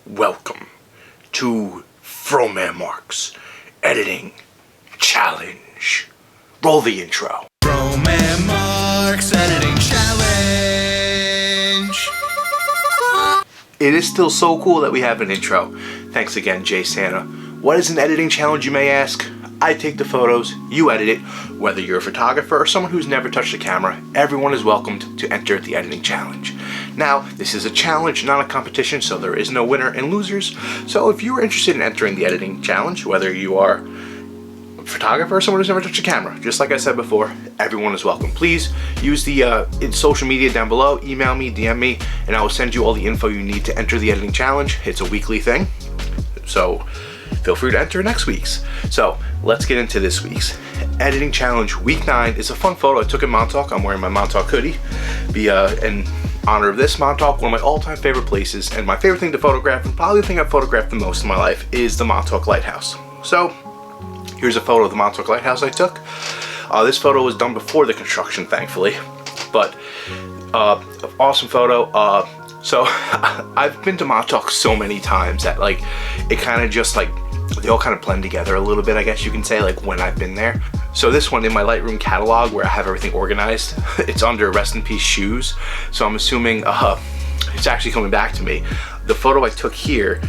Welcome to FroManMark's Editing Challenge. Roll the intro. FroManMark's Editing Challenge. It is still so cool that we have an intro. Thanks again, JaySanta. What is an editing challenge, you may ask? I take the photos, you edit it. Whether you're a photographer or someone who's never touched a camera, everyone is welcomed to enter the editing challenge. Now, this is a challenge, not a competition, so there is no winner and losers. So if you are interested in entering the editing challenge, whether you are a photographer or someone who's never touched a camera, just like I said before, everyone is welcome. Please use the social media down below, email me, DM me, and I will send you all the info you need to enter the editing challenge. It's a weekly thing, so feel free to enter next week's. So let's get into this week's editing challenge. Week 9 is a fun photo I took in Montauk. I'm wearing my Montauk hoodie. In honor of this, Montauk, one of my all-time favorite places, and my favorite thing to photograph, and probably the thing I've photographed the most in my life, is the Montauk Lighthouse. So here's a photo of the Montauk Lighthouse I took. This photo was done before the construction, thankfully, but awesome photo. So I've been to Montauk so many times that like it kind of just like they all kind of blend together a little bit, I guess you can say, like when I've been there. So this one in my Lightroom catalog where I have everything organized, it's under Rest in Peace Shoes. So I'm assuming it's actually coming back to me. The photo I took here,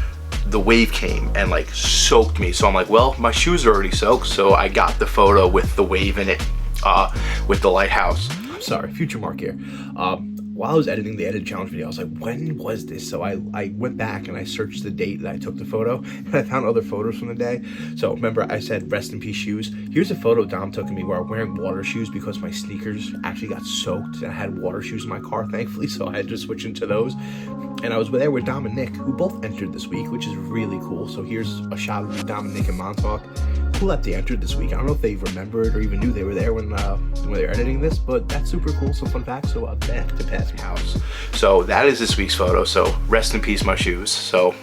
the wave came and like soaked me. So I'm like, well, my shoes are already soaked. So I got the photo with the wave in it, with the lighthouse. Sorry, future mark here. While I was editing the edit challenge video, I was like, when was this? So I went back and I searched the date that I took the photo, and I found other photos from the day. So remember I said rest in peace shoes. Here's a photo Dom took of me where I'm wearing water shoes because my sneakers actually got soaked and I had water shoes in my car, thankfully, so I had to switch into those. And I was there with Dom and Nick, who both entered this week, which is really cool. So here's a shot of Dom and Nick in Montauk. Cool that they entered this week. I don't know if they remembered or even knew they were there when they were editing this, but that's super cool. Some fun facts. So back to Pat's house. So that is this week's photo. So rest in peace, my shoes. So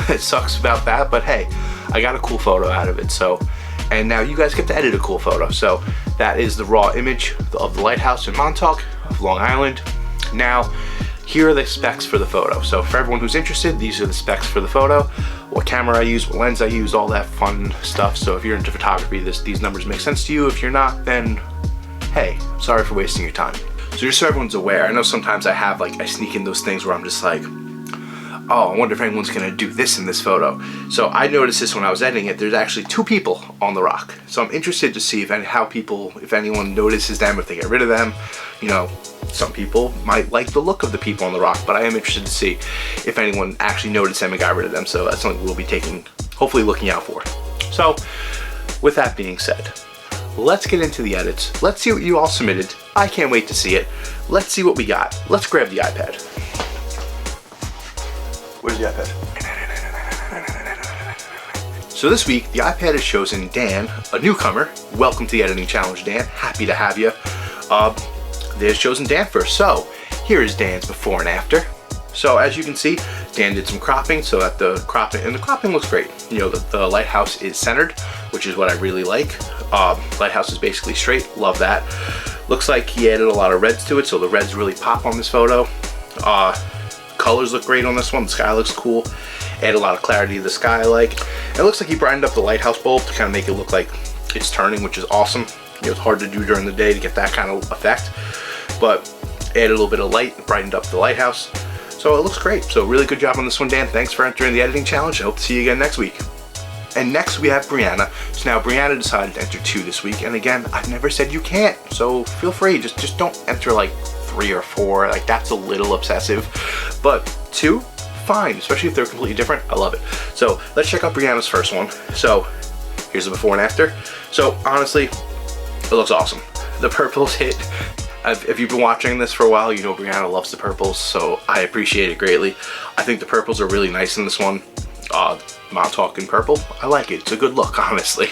it sucks about that, but hey, I got a cool photo out of it. So, and now you guys get to edit a cool photo. So that is the raw image of the lighthouse in Montauk of Long Island. Now, here are the specs for the photo. So for everyone who's interested, these are the specs for the photo. What camera I use, what lens I use, all that fun stuff. So if you're into photography, these numbers make sense to you. If you're not, then hey, sorry for wasting your time. So just so everyone's aware, I know sometimes I sneak in those things where I'm just like, oh, I wonder if anyone's gonna do this in this photo. So I noticed this when I was editing it, there's actually 2 people on the rock. So I'm interested to see if anyone notices them, if they get rid of them. You know, some people might like the look of the people on the rock, but I am interested to see if anyone actually noticed them and got rid of them. So that's something we'll be hopefully looking out for. So with that being said, let's get into the edits. Let's see what you all submitted. I can't wait to see it. Let's see what we got. Let's grab the iPad. Where's the iPad? So this week, the iPad has chosen Dan, a newcomer. Welcome to the editing challenge, Dan. Happy to have you. They've chosen Dan first. So here is Dan's before and after. So as you can see, Dan did some cropping so that the cropping looks great. You know, the lighthouse is centered, which is what I really like. Lighthouse is basically straight. Love that. Looks like he added a lot of reds to it, so the reds really pop on this photo. Colors look great on this one. The sky looks cool. Add a lot of clarity to the sky I like. It looks like he brightened up the lighthouse bulb to kind of make it look like it's turning, which is awesome. You know, it's hard to do during the day to get that kind of effect, but added a little bit of light, brightened up the lighthouse. So it looks great. So really good job on this one, Dan. Thanks for entering the editing challenge. I hope to see you again next week. And next we have Brianna. So now Brianna decided to enter 2 this week. And again, I've never said you can't. So feel free, just don't enter like 3 or 4. Like that's a little obsessive. But 2, fine, especially if they're completely different. I love it. So let's check out Brianna's first one. So here's the before and after. So honestly, it looks awesome. The purples hit. If you've been watching this for a while, you know Brianna loves the purples, so I appreciate it greatly. I think the purples are really nice in this one. Montauk in purple, I like it. It's a good look, honestly.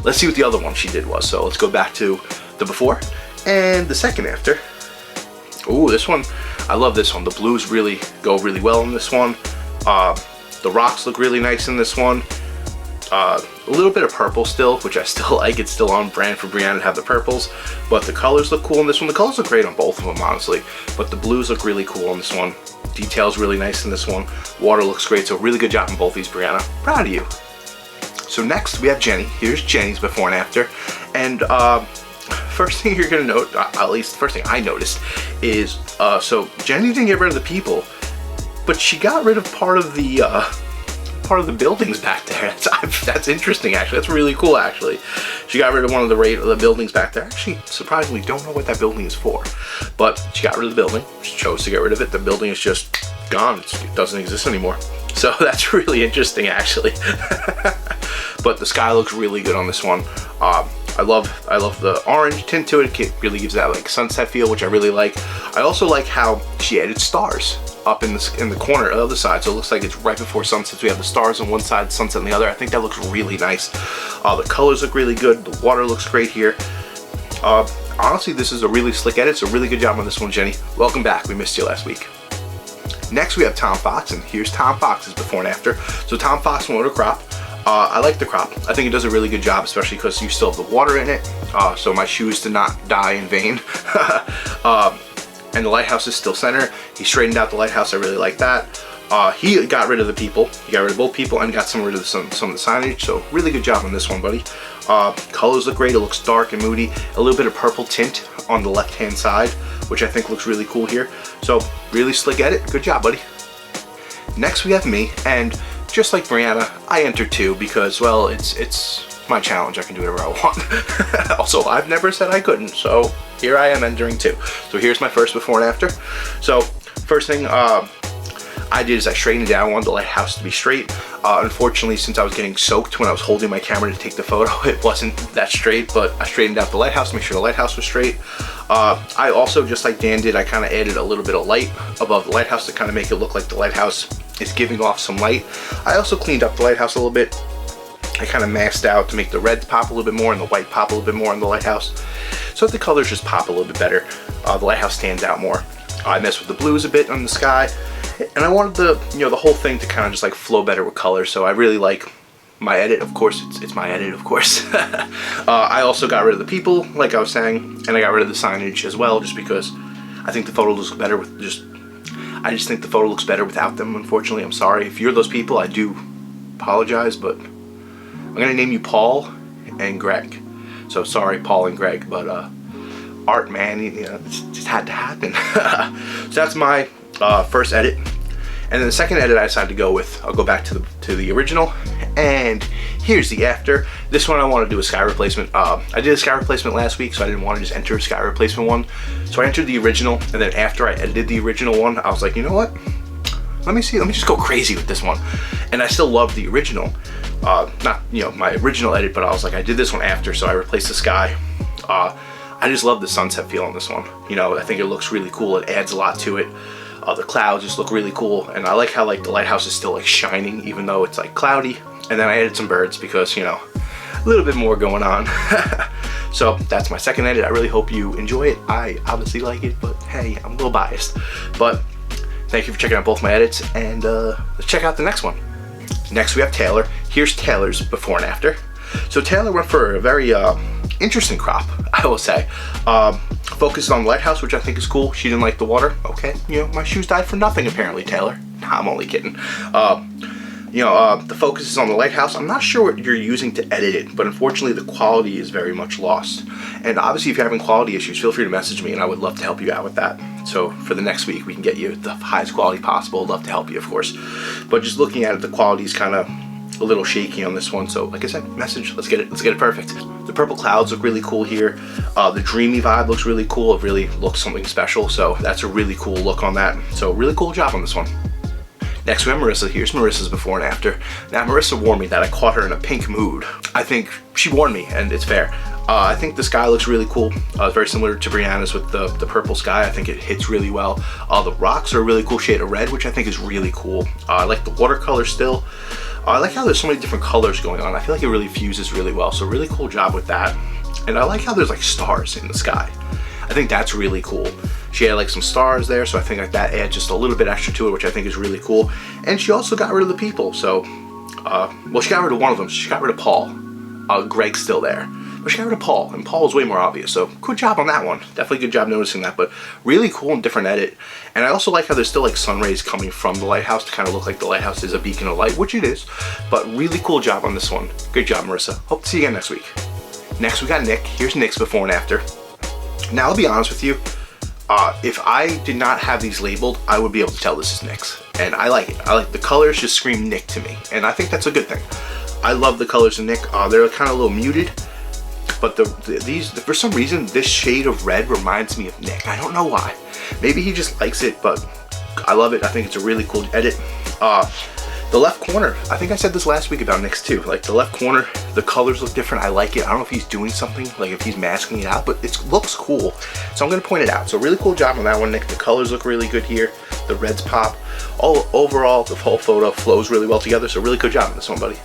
Let's see what the other one she did was. So let's go back to the before and the second after. Ooh, this one, I love this one. The blues really go really well in this one. The rocks look really nice in this one. A little bit of purple still, which I still like. It's still on brand for Brianna to have the purples, but the colors look cool in this one. The colors look great on both of them, honestly, but the blues look really cool on this one. detail's really nice in this one. Water looks great, so really good job on both these, Brianna. Proud of you. So next we have Jenny. Here's Jenny's before and after. And first thing you're gonna note, at least the first thing I noticed, is so Jenny didn't get rid of the people, but she got rid of part of the buildings back there. That's interesting, actually. That's really cool, actually. She got rid of one of the buildings back there. Actually, surprisingly, don't know what that building is for, but she got rid of the building. She chose to get rid of it. The building is just gone. It doesn't exist anymore. So that's really interesting, actually. But the sky looks really good on this one. I love the orange tint to it. It really gives that like sunset feel, which I really like. I also like how she added stars up in the corner of the other side, so it looks like it's right before sunset. So we have the stars on one side, sunset on the other. I think that looks really nice. The colors look really good. The water looks great here. Honestly, this is a really slick edit, so really good job on this one, Jenny. Welcome back. We missed you last week. Next, we have Tom Fox, and here's Tom Fox's before and after. So Tom Fox went with a crop. I like the crop. I think it does a really good job, especially because you still have the water in it, so my shoes did not die in vain. And the lighthouse is still center. He straightened out the lighthouse. I really like that. He got rid of the people. He got rid of both people and got some rid of some of the signage. So really good job on this one, buddy. Colors look great. It looks dark and moody. A little bit of purple tint on the left-hand side, which I think looks really cool here. So really slick edit. Good job, buddy. Next we have me, and just like Brianna, I entered 2 because, well, it's my challenge. I can do whatever I want. Also, I've never said I couldn't, so here I am entering 2. So here's my first before and after. So first thing I did is I straightened down. I wanted the lighthouse to be straight. Unfortunately, since I was getting soaked when I was holding my camera to take the photo, it wasn't that straight, but I straightened out the lighthouse to make sure the lighthouse was straight. I also, just like Dan did, I kind of added a little bit of light above the lighthouse to kind of make it look like the lighthouse is giving off some light. I also cleaned up the lighthouse a little bit. I kind of masked out to make the red pop a little bit more and the white pop a little bit more on the lighthouse, so that the colors just pop a little bit better. The lighthouse stands out more. I messed with the blues a bit on the sky, and I wanted the whole thing to kind of just like flow better with color. So I really like my edit. Of course, it's my edit, of course. I also got rid of the people, like I was saying, and I got rid of the signage as well, just because I think the photo looks better with I just think the photo looks better without them. Unfortunately, I'm sorry if you're those people. I do apologize, but I'm gonna name you Paul and Greg. So sorry, Paul and Greg, but art, man, you know, it just had to happen. So that's my first edit, and then the second edit I decided to go with. I'll go back to the original, and here's the after. This one I want to do a sky replacement. I did a sky replacement last week, so I didn't want to just enter a sky replacement one. So I entered the original, and then after I edited the original one, I was like, you know what? Let me just go crazy with this one. And I still love the original. Not, my original edit, but I was like, I did this one after, so I replaced the sky. I just love the sunset feel on this one. I think it looks really cool. It adds a lot to it. The clouds just look really cool, and I like how like the lighthouse is still like shining even though it's like cloudy. And then I added some birds because, a little bit more going on. So that's my second edit. I really hope you enjoy it. I obviously like it, but hey, I'm a little biased. But thank you for checking out both my edits, and let's check out the next one. Next we have Taylor. Here's Taylor's before and after. So Taylor went for a very interesting crop, I will say. Focused on the lighthouse, which I think is cool. She didn't like the water. Okay, my shoes died for nothing apparently, Taylor. Nah, I'm only kidding. The focus is on the lighthouse. I'm not sure what you're using to edit it, but unfortunately the quality is very much lost. And obviously if you're having quality issues, feel free to message me and I would love to help you out with that. So for the next week, we can get you the highest quality possible. I'd love to help you, of course. But just looking at it, the quality is kind of a little shaky on this one. So like I said, message, let's get it perfect. The purple clouds look really cool here. The dreamy vibe looks really cool. It really looks something special. So that's a really cool look on that. So really cool job on this one. Next we have Marissa. Here's Marissa's before and after. Now Marissa warned me that I caught her in a pink mood. I think she warned me, and it's fair. I think the sky looks really cool. Very similar to Brianna's with the purple sky. I think it hits really well. The rocks are a really cool shade of red, which I think is really cool. I like the watercolor still. I like how there's so many different colors going on. I feel like it really fuses really well. So really cool job with that. And I like how there's like stars in the sky. I think that's really cool. She had like some stars there, so I think like that adds just a little bit extra to it, which I think is really cool. And she also got rid of the people. So, well, she got rid of one of them. She got rid of Paul. Greg's still there. But she got rid of Paul, and Paul was way more obvious, so good job on that one. Definitely good job noticing that, but really cool and different edit. And I also like how there's still like sun rays coming from the lighthouse to kind of look like the lighthouse is a beacon of light, which it is, but really cool job on this one. Good job, Marissa. Hope to see you again next week. Next, we got Nick. Here's Nick's before and after. Now, I'll be honest with you. If I did not have these labeled, I would be able to tell this is Nick's. And I like it. I like the colors just scream Nick to me. And I think that's a good thing. I love the colors of Nick. They're kind of a little muted. But these, for some reason, this shade of red reminds me of Nick. I don't know why. Maybe he just likes it, but I love it. I think it's a really cool edit. The left corner, I think I said this last week about Nick's too. Like the left corner, the colors look different. I like it. I don't know if he's doing something, like if he's masking it out, but it looks cool. So I'm gonna point it out. So really cool job on that one, Nick. The colors look really good here. The reds pop. Overall, the whole photo flows really well together. So really good job on this one, buddy.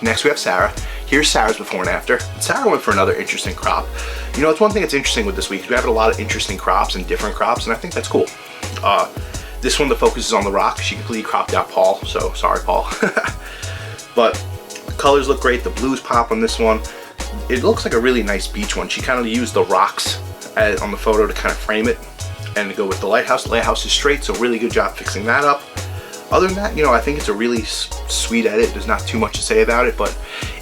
Next we have Sarah. Here's Sarah's before and after. And Sarah went for another interesting crop. You know, it's one thing that's interesting with this week. We have a lot of interesting crops and different crops, and I think that's cool. This one, the focus is on the rock. She completely cropped out Paul, so sorry, Paul. But the colors look great. The blues pop on this one. It looks like a really nice beach one. She kind of used the rocks on the photo to kind of frame it and to go with the lighthouse. The lighthouse is straight, so really good job fixing that up. Other than that, you know, I think it's a really sweet edit. There's not too much to say about it, but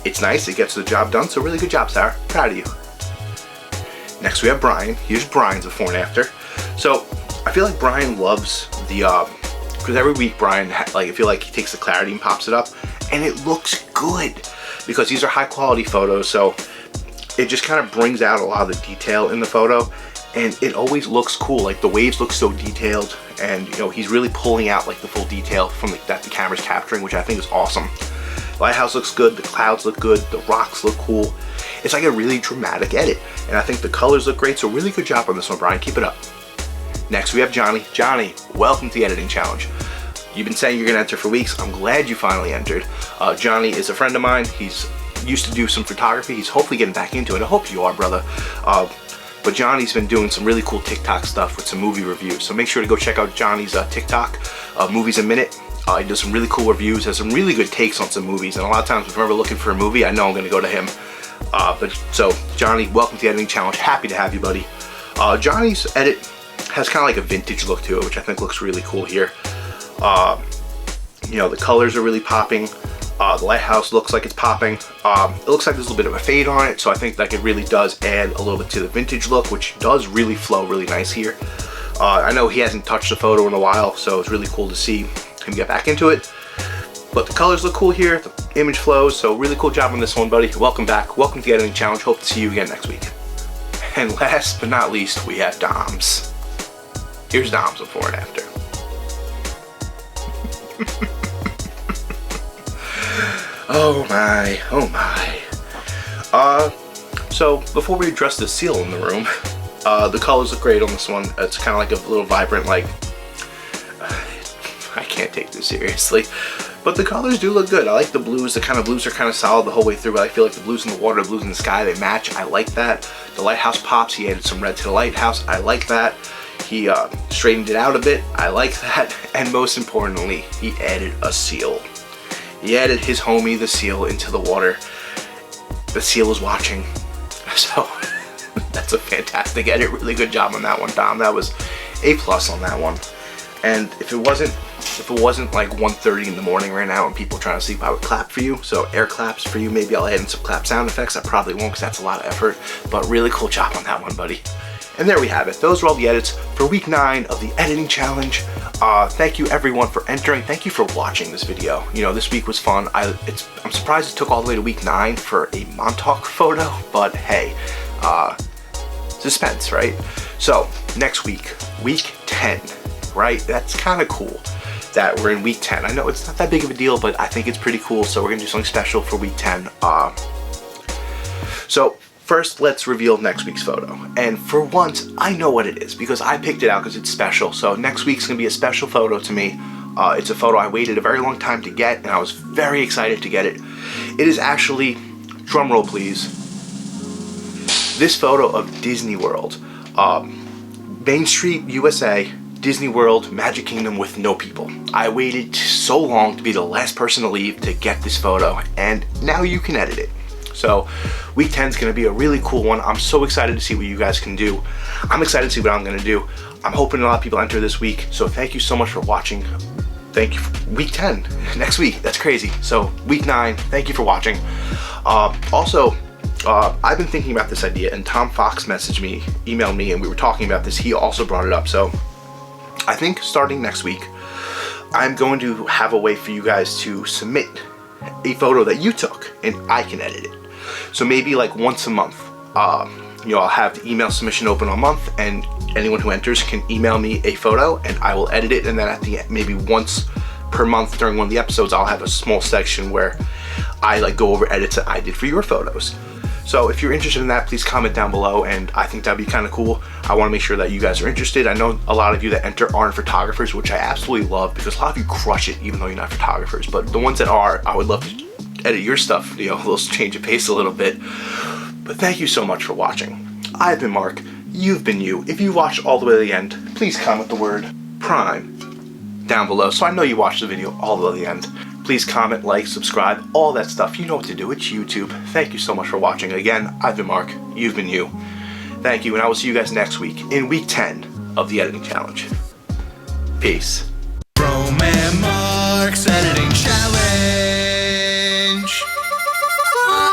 it's nice. It gets the job done, so really good job, Sarah. Proud of you. Next, we have Brian. Here's Brian's before and after. So I feel like Brian loves the, because every week Brian, like, I feel like he takes the clarity and pops it up, and it looks good because these are high quality photos, so it just kind of brings out a lot of the detail in the photo, and it always looks cool. Like the waves look so detailed, and you know, he's really pulling out like the full detail from that the camera's capturing, which I think is awesome. The lighthouse looks good, the clouds look good, the rocks look cool. It's like a really dramatic edit, and I think the colors look great, so really good job on this one, Brian. Keep it up. Next we have Johnny. Johnny, welcome to the editing challenge. You've been saying you're gonna enter for weeks. I'm glad you finally entered. Johnny is a friend of mine. He's used to do some photography. He's hopefully getting back into it. I hope you are, brother. But Johnny's been doing some really cool TikTok stuff with some movie reviews. So make sure to go check out Johnny's TikTok, Movies a Minute. He does some really cool reviews, has some really good takes on some movies. And a lot of times if I'm ever looking for a movie, I know I'm gonna go to him. So Johnny, welcome to the editing challenge. Happy to have you, buddy. Johnny's edit has kind of like a vintage look to it, which I think looks really cool here. You know, the colors are really popping. The lighthouse looks like it's popping. It looks like there's a little bit of a fade on it, so I think like it really does add a little bit to the vintage look, which does really flow really nice here. I know he hasn't touched the photo in a while, so it's really cool to see him get back into it. But the colors look cool here, the image flows, so really cool job on this one, buddy. Welcome back. Welcome to the editing challenge. Hope to see you again next week. And last but not least, we have Dom's. Here's Dom's before and after. Oh my, oh my. So before we address the seal in the room, the colors look great on this one. It's kind of like a little vibrant, like, I can't take this seriously, but the colors do look good. I like the blues. The kind of blues are kind of solid the whole way through, but I feel like the blues in the water, the blues in the sky, they match. I like that. The lighthouse pops. He added some red to the lighthouse. I like that. He straightened it out a bit. I like that. And most importantly, he added a seal. He added his homie, the seal, into the water. The seal is watching. So that's a fantastic edit. Really good job on that one, Dom. That was A+ on that one. And if it wasn't like 1:30 in the morning right now and people trying to sleep, I would clap for you. So air claps for you. Maybe I'll add in some clap sound effects. I probably won't because that's a lot of effort. But really cool job on that one, buddy. And there we have it. Those are all the edits for week 9 of the editing challenge. Thank you everyone for entering. Thank you for watching this video. You know, this week was fun. I'm surprised it took all the way to week 9 for a Montauk photo, but hey, suspense, right? So next week, week 10, right? That's kind of cool that we're in week 10. I know it's not that big of a deal, but I think it's pretty cool. So we're gonna do something special for week 10. So first, let's reveal next week's photo. And for once, I know what it is because I picked it out because it's special. So next week's gonna be a special photo to me. It's a photo I waited a very long time to get, and I was very excited to get it. It is actually, drum roll please, this photo of Disney World. Main Street, USA, Disney World, Magic Kingdom with no people. I waited so long to be the last person to leave to get this photo, and now you can edit it. So week 10 is going to be a really cool one. I'm so excited to see what you guys can do. I'm excited to see what I'm going to do. I'm hoping a lot of people enter this week. So thank you so much for watching. Thank you for week 10 next week. That's crazy. So week 9, thank you for watching. I've been thinking about this idea, and Tom Fox emailed me, and we were talking about this. He also brought it up. So I think starting next week, I'm going to have a way for you guys to submit a photo that you took, and I can edit it. So maybe like once a month, I'll have the email submission open all month, and anyone who enters can email me a photo, and I will edit it. And then at the end, maybe once per month during one of the episodes, I'll have a small section where I like go over edits that I did for your photos. So if you're interested in that, please comment down below, and I think that'd be kind of cool. I want to make sure that you guys are interested. I know a lot of you that enter aren't photographers, which I absolutely love, because a lot of you crush it even though you're not photographers. But the ones that are, I would love to edit your stuff, a little change of pace a little bit. But thank you so much for watching. I've been Mark, you've been you. If you watched all the way to the end, please comment the word Prime down below so I know you watched the video all the way to the end. Please comment, like, subscribe, all that stuff. You know what to do. It's YouTube. Thank you so much for watching. Again, I've been Mark. You've been you. Thank you, and I will see you guys next week in week 10 of the editing challenge. Peace.